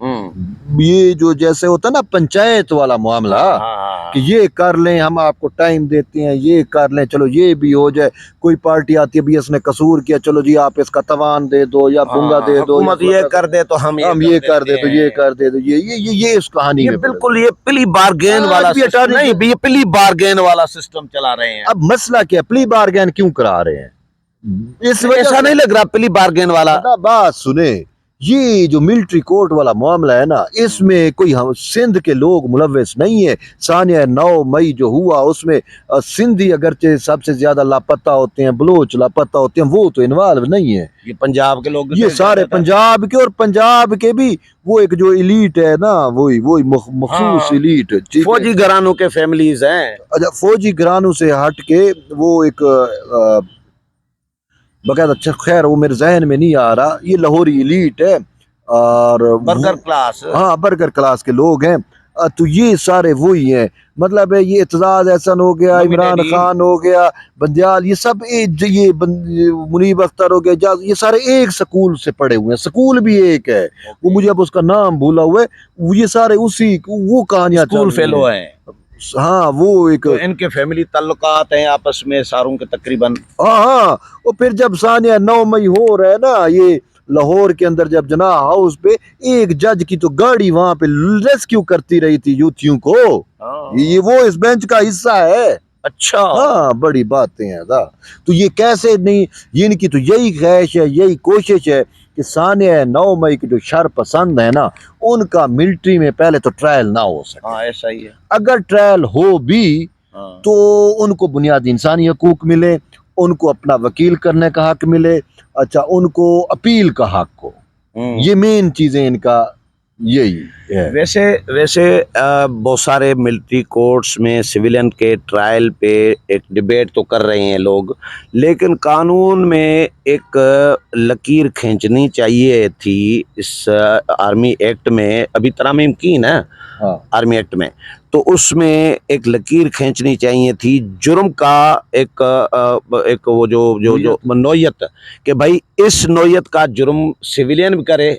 یہ جو جیسے ہوتا ہے نا پنچایت والا معاملہ کہ یہ کر لیں ہم آپ کو ٹائم دیتے ہیں یہ کر لیں چلو یہ بھی ہو جائے کوئی پارٹی آتی ہے بھی اس نے قصور کیا چلو جی آپ اس کا توان دے دو یا بونگا دے دو حکومت یہ کر دے تو ہم یہ کر دے تو یہ کر دے تو یہ اس کہانی میں بالکل یہ پلی بارگین والا نہیں یہ پلی بارگین والا سسٹم چلا رہے ہیں. اب مسئلہ کیا پلی بارگین کیوں کرا رہے ہیں اس وجہ ایسا نہیں لگ رہا پلی بارگین والا. بات سنیں یہ جو ملٹری کورٹ والا معاملہ ہے نا اس میں کوئی سندھ کے لوگ ملوث نہیں ہے. ثانیہ 9 مئی جو ہوا اس میں سندھی اگرچہ سب سے زیادہ لاپتہ ہوتے ہیں بلوچ لاپتہ ہوتے ہیں وہ تو انوالو نہیں ہے. یہ پنجاب کے لوگ یہ سارے پنجاب کے اور پنجاب کے بھی وہ ایک جو ایلیٹ ہے نا وہی مخصوص ایلیٹ فوجی گھرانوں کے فیملیز ہیں. اچھا فوجی گھرانوں سے ہٹ کے وہ ایک باقاعدہ اچھا خیر وہ میرے ذہن میں نہیں آ رہا یہ لاہوری ایلیٹ ہے اور برگر کلاس برگر کلاس کے لوگ ہیں. تو یہ سارے وہی ہیں مطلب ہے یہ اعتزاز احسن ہو گیا عمران خان ہو گیا بندیال یہ سب یہ منیب اختر ہو گیا یہ سارے ایک سکول سے پڑھے ہوئے ہیں. سکول بھی ایک ہے وہ مجھے اب اس کا نام بھولا ہوا ہے یہ سارے اسی وہ کہانیاں سکول فیلو ہیں. ہاں وہ ایک ان کے فیملی تعلقات ہیں آپس میں ساروں کے تقریباً. ہاں اور پھر جب ثانیہ 9 مئی ہو رہا ہے نا یہ لاہور کے اندر جب جناح ہاؤس پہ ایک جج کی تو گاڑی وہاں پہ ریسکیو کرتی رہی تھی یوتھیوں کو یہ وہ اس بینچ کا حصہ ہے. اچھا ہاں بڑی باتیں ہیں تو یہ کیسے نہیں ان کی تو یہی خواہش ہے یہی کوشش ہے کہ ثانیہ 9 مئی کی جو شر پسند ہے نا ان کا ملٹری میں پہلے تو ٹرائل نہ ہو سکے. ایسا ہی ہے. اگر ٹرائل ہو بھی تو ان کو بنیادی انسانی حقوق ملے ان کو اپنا وکیل کرنے کا حق ملے اچھا ان کو اپیل کا حق ہو. یہ مین چیزیں ان کا یہی ہے. ویسے بہت سارے ملٹری کورٹس میں سویلین کے ٹرائل پہ ایک ڈیبیٹ تو کر رہے ہیں لوگ لیکن قانون میں ایک لکیر کھینچنی چاہیے تھی اس آرمی ایکٹ میں ابھی ترامیم کی نا آرمی ایکٹ میں تو اس میں ایک لکیر کھینچنی چاہیے تھی جرم کا ایک وہ جو نوعیت کہ بھائی اس نوعیت کا جرم سویلین بھی کرے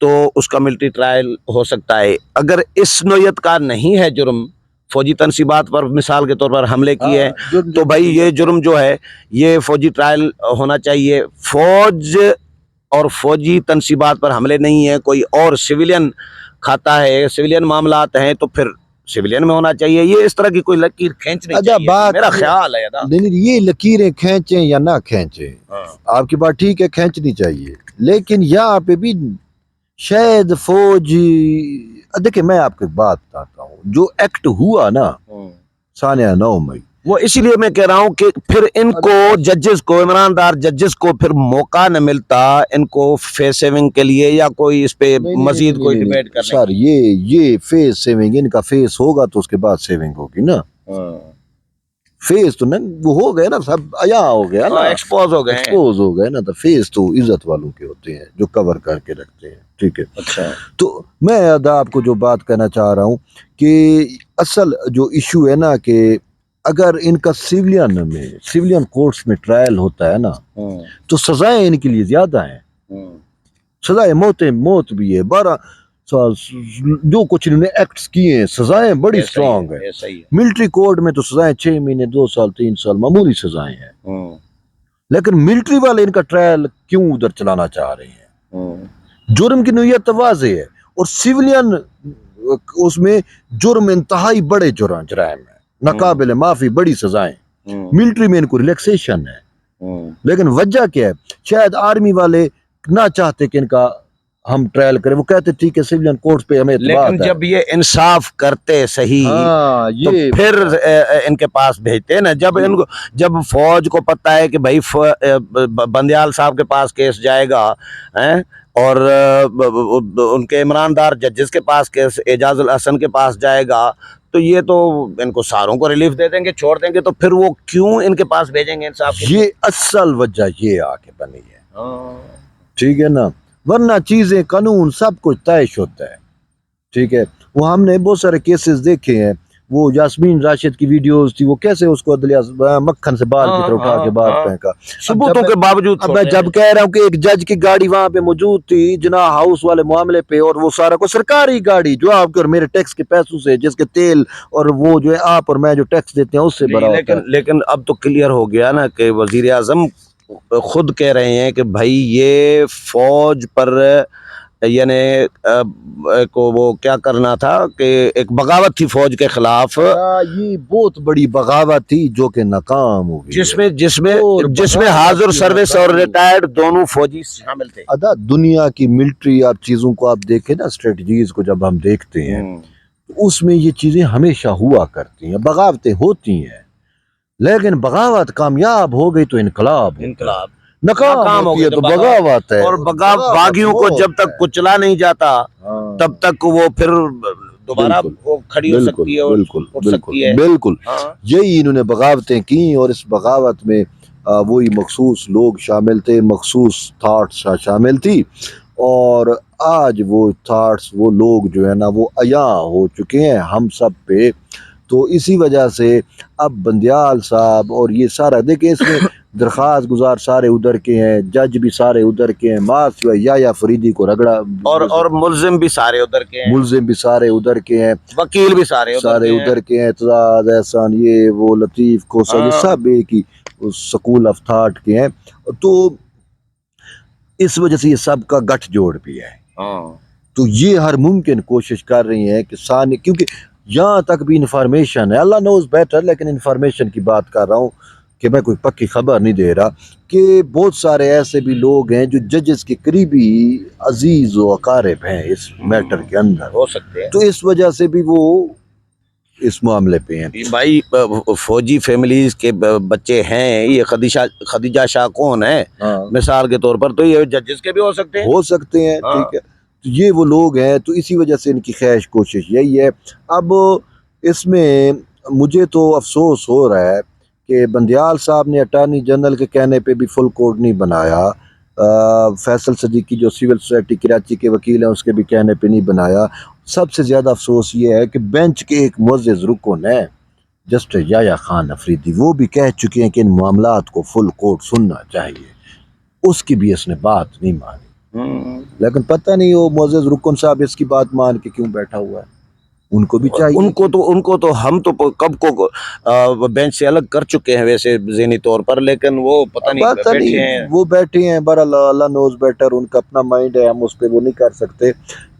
تو اس کا ملٹری ٹرائل ہو سکتا ہے. اگر اس نوعیت کا نہیں ہے جرم فوجی تنصیبات پر مثال کے طور پر حملے کیے ہیں تو بھائی یہ جرم جو ہے یہ فوجی ٹرائل ہونا چاہیے. فوج اور فوجی تنصیبات پر حملے نہیں ہیں کوئی اور سویلین کھاتا ہے سویلین معاملات ہیں تو پھر سویلین میں ہونا چاہیے. یہ اس طرح کی کوئی لکیر کھینچنی چاہیے میرا خیال ہے. یہ لکیریں کھینچیں یا نہ کھینچیں آپ کی بات ٹھیک ہے کھینچنی چاہیے لیکن یہاں پہ بھی شاید فوج دیکھیں میں آپ کو ایک بات بتاتا ہوں جو ایکٹ ہوا نا ثانیہ 9 مئی وہ اسی لیے میں کہہ رہا ہوں کہ پھر ان کو ججز کو عمران دار ججز کو پھر موقع نہ ملتا ان کو فیس سیونگ کے لیے یا کوئی اس پہ مزید کوئی ڈیبیٹ کرنے سر یہ فیس سیونگ ان کا فیس ہوگا تو اس کے بعد سیونگ ہوگی نا. فیس تو وہ ہو گئے نا سب عیا ہو گیا نا ایکسپوز ہو گئے نا تو فیس تو عزت والوں کے ہوتے ہیں جو کور کر کے رکھتے ہیں ٹھیک ہے. اچھا تو میں آپ کو جو بات کہنا چاہ رہا ہوں کہ اصل جو ایشو ہے نا کہ اگر ان کا سیولین کورٹس میں ٹرائل ہوتا ہے نا تو سزائیں ان کے لیے زیادہ ہیں. سزائیں موت بھی ہے 12 سال جو کچھ انہوں نے ایکٹس کیے ہیں سزائیں بڑی سٹرانگ ہیں. ملٹری کوڈ میں تو سزائیں 6 مہینے 2 سال 3 سال معمولی سزائیں ہیں لیکن ملٹری والے ان کا ٹرائل کیوں ادھر چلانا چاہ رہے ہیں. جرم کی نوعیت واضح ہے اور سیولین اس میں جرم انتہائی بڑے جرائم ہیں ناقابل معافی بڑی سزائیں. ملٹری میں ان کو ریلیکسیشن ہے لیکن وجہ کیا ہے شاید آرمی والے نہ چاہتے کہ ان کا ہم ٹرائل کریں وہ کہتے ٹھیک ہے سیولین کورٹس پہ ہمیں لیکن جب یہ انصاف کرتے صحیح تو پھر ان کے پاس بھیجتے نا جب فوج کو پتہ ہے کہ بھائی بندیال صاحب کے پاس کیس جائے گا اور ان کے عمران دار ججز کے پاس کیس اعجاز الحسن کے پاس جائے گا تو یہ تو ان کو ساروں کو ریلیف دے دیں گے چھوڑ دیں گے تو پھر وہ کیوں ان کے پاس بھیجیں گے انصاف. یہ اصل وجہ یہ آ کے بنی ہے ٹھیک ہے نا ورنہ چیزیں قانون سب کچھ طے ہوتا ہے ٹھیک ہے. وہ ہم نے بہت سارے کیسز دیکھے ہیں وہ یاسمین راشد کی ویڈیوز تھی، وہ کیسے اس کو عدلیہ مکھن سے بال کی طرح اٹھا کے باہر پھینکا ثبوتوں کے باوجود. اب میں جب کہہ رہا ہوں کہ ایک جج کی گاڑی وہاں پہ موجود تھی جناح ہاؤس والے معاملے پہ، اور وہ سارا کو سرکاری گاڑی جو آپ کے اور میرے ٹیکس کے پیسوں سے، جس کے تیل اور وہ جو ہے آپ اور میں جو ٹیکس دیتے ہیں اس سے بھرا ہوتا ہے. لیکن اب تو کلیئر ہو گیا نا کہ وزیر اعظم خود کہہ رہے ہیں کہ بھائی یہ فوج پر یعنی کو وہ کیا کرنا تھا کہ ایک بغاوت تھی فوج کے خلاف، یہ بہت بڑی بغاوت تھی جو کہ ناکام ہو گئی، جس میں حاضر سروس اور ریٹائرڈ دونوں فوجی شامل تھے. ادا دنیا کی ملٹری آپ چیزوں کو آپ دیکھیں نا، اسٹریٹجیز کو جب ہم دیکھتے ہیں اس میں یہ چیزیں ہمیشہ ہوا کرتی ہیں، بغاوتیں ہوتی ہیں، لیکن بغاوت کامیاب ہو گئی تو انقلاب ناکام ہوتی ہے تو بغاوت ہے. اور باغیوں کو جب تک کچلا نہیں جاتا تب تک وہ پھر دوبارہ وہ کھڑی ہو سکتی ہے. بالکل یہی انہوں نے بغاوتیں کی، اور اس بغاوت میں وہی مخصوص لوگ شامل تھے، مخصوص تھاٹس شامل تھی، اور آج وہ تھاٹس وہ لوگ جو ہے نا وہ عیاں ہو چکے ہیں ہم سب پہ. تو اسی وجہ سے اب بندیال صاحب اور یہ سارا دیکھیں، اس میں درخواست گزار سارے ادھر کے ہیں، جج بھی سارے ادھر کے ہیں، معاف یا فریدی کو رگڑا، اور ملزم بھی سارے ادھر کے ہیں، ملزم بھی سارے ادھر کے ہیں، وکیل بھی سارے ادھر کے ہیں، اعتزاز احسان یہ وہ لطیف کوسا یہ سب ایک ہی سکول آف تھاٹ کے ہیں. تو اس وجہ سے یہ سب کا گٹھ جوڑ بھی ہے. تو یہ ہر ممکن کوشش کر رہی ہیں کہ کیونکہ یہاں تک بھی انفارمیشن ہے، اللہ نوز بیٹر، لیکن انفارمیشن کی بات کر رہا ہوں کہ میں کوئی پکی خبر نہیں دے رہا، کہ بہت سارے ایسے بھی لوگ ہیں جو ججز کے قریبی عزیز و اقارب ہیں اس میٹر کے اندر، ہو سکتے ہیں، تو اس وجہ سے بھی وہ اس معاملے پہ ہیں. بھائی فوجی فیملیز کے بچے ہیں، یہ خدیجہ شاہ کون ہے مثال کے طور پر، تو یہ ججز کے بھی ہو سکتے ہیں. ٹھیک ہے، تو یہ وہ لوگ ہیں، تو اسی وجہ سے ان کی خواہش کوشش یہی ہے. اب اس میں مجھے تو افسوس ہو رہا ہے کہ بندیال صاحب نے اٹارنی جنرل کے کہنے پہ بھی فل کورٹ نہیں بنایا، فیصل صدیقی جو سول سوسائٹی کراچی کے وکیل ہیں اس کے بھی کہنے پہ نہیں بنایا. سب سے زیادہ افسوس یہ ہے کہ بینچ کے ایک معزز رکن ہے جسٹس یحییٰ خان افریدی، وہ بھی کہہ چکے ہیں کہ ان معاملات کو فل کورٹ سننا چاہیے، اس کی بھی اس نے بات نہیں مانی. لیکن پتہ نہیں وہ معزز رکن صاحب اس کی بات مان کے کیوں بیٹھا ہوا ہے، ان کو بھی چاہیے. ان کو تو ہم تو کب کو بینچ سے الگ کر چکے ہیں ویسے ذہنی طور پر، لیکن وہ پتہ نہیں وہ بیٹھے ہیں، بہرحال اللہ نوز بیٹر، ان کا اپنا مائنڈ ہے، ہم اس پہ وہ نہیں کر سکتے.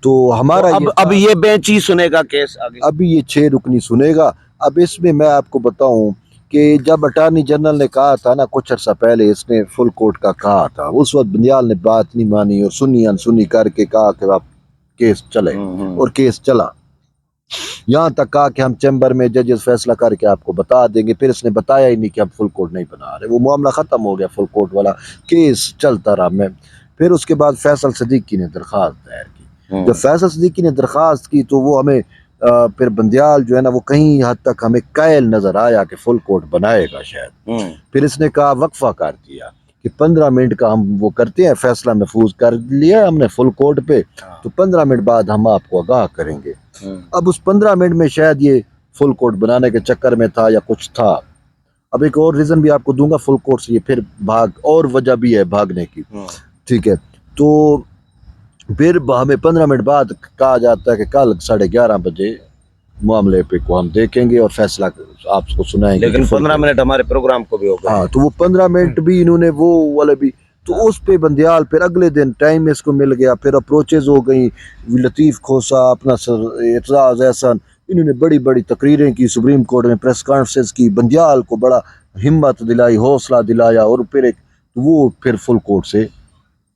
تو ہمارا اب یہ بینچ ہی سنے گا کیس آگے، ابھی یہ 6 رکنی سنے گا. اب اس میں آپ کو بتاؤں کہ جب اٹارنی جنرل نے کہا تھا نا کچھ عرصہ پہلے، اس نے فل کورٹ کا کہا تھا، اس وقت بندیال نے بات نہیں مانی اور سنی انسنی کر کے کہا کہ آپ کیس چلے، اور کیس چلا. یہاں تک کہا کہ ہم چیمبر میں ججز فیصلہ کر کے آپ کو بتا دیں گے، پھر اس نے بتایا ہی نہیں کہ ہم فل کورٹ نہیں بنا رہے. وہ معاملہ ختم ہو گیا، فل کورٹ والا کیس چلتا رہا. میں پھر اس کے بعد فیصل صدیقی نے درخواست دائر کی. جب فیصل صدیقی نے درخواست کی تو وہ ہمیں پھر بندیال جو ہے نا وہ کہیں حد تک ہمیں قائل نظر آیا کہ فل کورٹ بنائے گا شاید. پھر اس نے کہا وقفہ کر دیا کہ 15 منٹ کا ہم وہ کرتے ہیں، فیصلہ محفوظ کر لیا ہم نے فل کورٹ پہ، تو 15 منٹ بعد ہم آپ کو آگاہ کریں گے. اب اس 15 منٹ میں شاید یہ فل کورٹ بنانے کے چکر میں تھا یا کچھ تھا. اب ایک اور ریزن بھی آپ کو دوں گا فل کورٹ سے، یہ پھر اور وجہ بھی ہے بھاگنے کی. ٹھیک ہے، تو پھر ہمیں 15 منٹ بعد کہا جاتا ہے کہ کل 11:30 بجے معاملے پہ کو ہم دیکھیں گے اور فیصلہ آپ کو سنائیں گے. لیکن 15 منٹ ہمارے پروگرام کو بھی ہوگا. ہاں، تو وہ 15 منٹ بھی انہوں نے وہ والے بھی، تو اس پہ بندیال پھر اگلے دن ٹائم اس کو مل گیا، پھر اپروچز ہو گئیں. لطیف کھوسا، اپنا اعتزاز احسان، انہوں نے بڑی بڑی تقریریں کی سپریم کورٹ میں، پریس کانفرنس کی، بندیال کو بڑا ہمت دلائی، حوصلہ دلایا، اور پھر فل کورٹ سے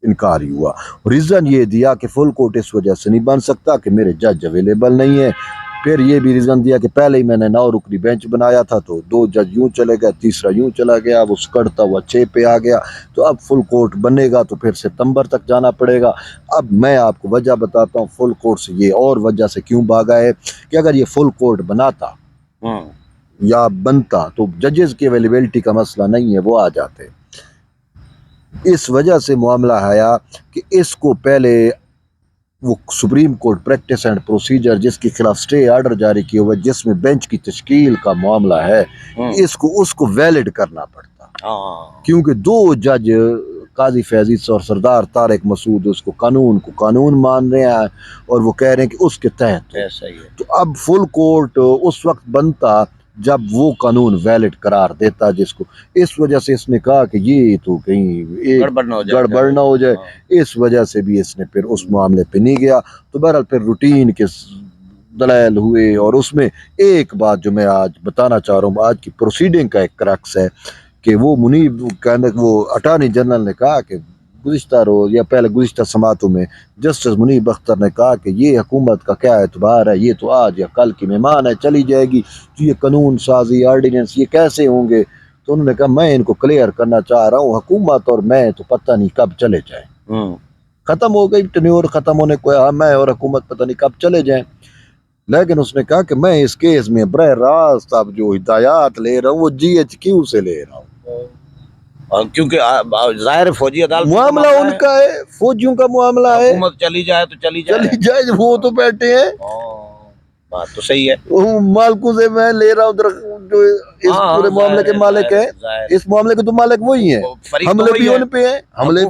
انکار ہی ہوا. ریزن یہ دیا کہ فل کورٹ اس وجہ سے نہیں بن سکتا کہ میرے جج اویلیبل نہیں ہیں. پھر یہ بھی ریزن دیا کہ پہلے ہی میں نے 9 رکنی بینچ بنایا تھا تو 2 جج یوں چلے گئے، تیسرا یوں چلا گیا، وہ سکڑتا ہوا 6 پہ آ گیا. تو اب فل کورٹ بنے گا تو پھر ستمبر تک جانا پڑے گا. اب میں آپ کو وجہ بتاتا ہوں فل کورٹ سے یہ اور وجہ سے کیوں بھاگا ہے، کہ اگر یہ فل کورٹ بناتا یا بنتا تو ججز کی اویلیبلٹی کا مسئلہ نہیں ہے، وہ آ جاتے. اس وجہ سے معاملہ آیا کہ اس کو پہلے وہ supreme court practice and procedure جس کے خلاف اسٹے آرڈر جاری کیا ہوا ہے، جس میں بینچ کی تشکیل کا معاملہ ہے، اس کو ویلڈ کرنا پڑتا، کیونکہ دو جج قاضی فیضی اور سردار طارق مسعود اس کو قانون مان رہے ہیں اور وہ کہہ رہے ہیں کہ اس کے تحت تو اب فل کورٹ اس وقت بنتا جب وہ قانون ویلڈ قرار دیتا، جس کو اس وجہ سے اس نے کہا کہ یہ تو کہیں گڑبڑ نہ ہو جائے، اس وجہ سے بھی اس نے پھر اس معاملے پہ نہیں گیا۔ تو بہرحال پھر روٹین کے دلائل ہوئے، اور اس میں ایک بات جو میں آج بتانا چاہ رہا ہوں، آج کی پروسیڈنگ کا ایک کرکس ہے کہ وہ وہ اٹارنی جنرل نے کہا کہ گزشتہ روز یا پہلے گزشتہ سماعتوں میں جسٹس منیب اختر نے کہا کہ یہ حکومت کا کیا اعتبار ہے، یہ تو آج یا کل کی مہمان ہے، چلی جائے گی، تو یہ قانون سازی آرڈیننس یہ کیسے ہوں گے؟ تو انہوں نے کہا میں ان کو کلیئر کرنا چاہ رہا ہوں، حکومت اور میں تو پتہ نہیں کب چلے جائیں، ختم ہو گئی ٹینیور ختم ہونے کو، میں اور حکومت پتہ نہیں کب چلے جائیں۔ لیکن اس نے کہا کہ میں اس کیس میں براہ راست اب جو ہدایات لے رہا ہوں وہ جی ایچ کیو سے لے رہا ہوں، کیونکہ ظاہر فوجی عدالت معاملہ ان کا ہے، فوجیوں کا معاملہ ہے، حکومت چلی جائے تو چلی جائے، وہ تو بیٹھے ہیں، بات تو صحیح ہے، وہ مالکوں سے میں لے رہا ہوں جو اس پورے معاملے کے مالک ہیں، اس معاملے کے تو مالک وہی ہیں، حملے بھی ان پہ ہیں،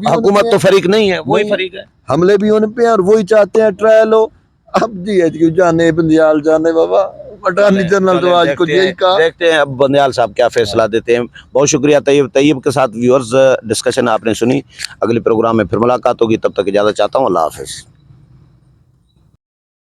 حکومت تو فریق نہیں ہے، وہی فریق ہے، حملے بھی ان پہ ہیں اور وہی چاہتے ہیں ٹرائل ہو۔ اب جی ایچ کیو جانے بندیال جانے بابا، اٹارنی جنرل تو آج کو یہی کہا، دیکھتے ہیں اب بندیال صاحب کیا فیصلہ دیتے ہیں۔ بہت شکریہ طیب کے ساتھ ویورز، ڈسکشن آپ نے سنی، اگلے پروگرام میں پھر ملاقات ہوگی، تب تک اجازت چاہتا ہوں، اللہ حافظ۔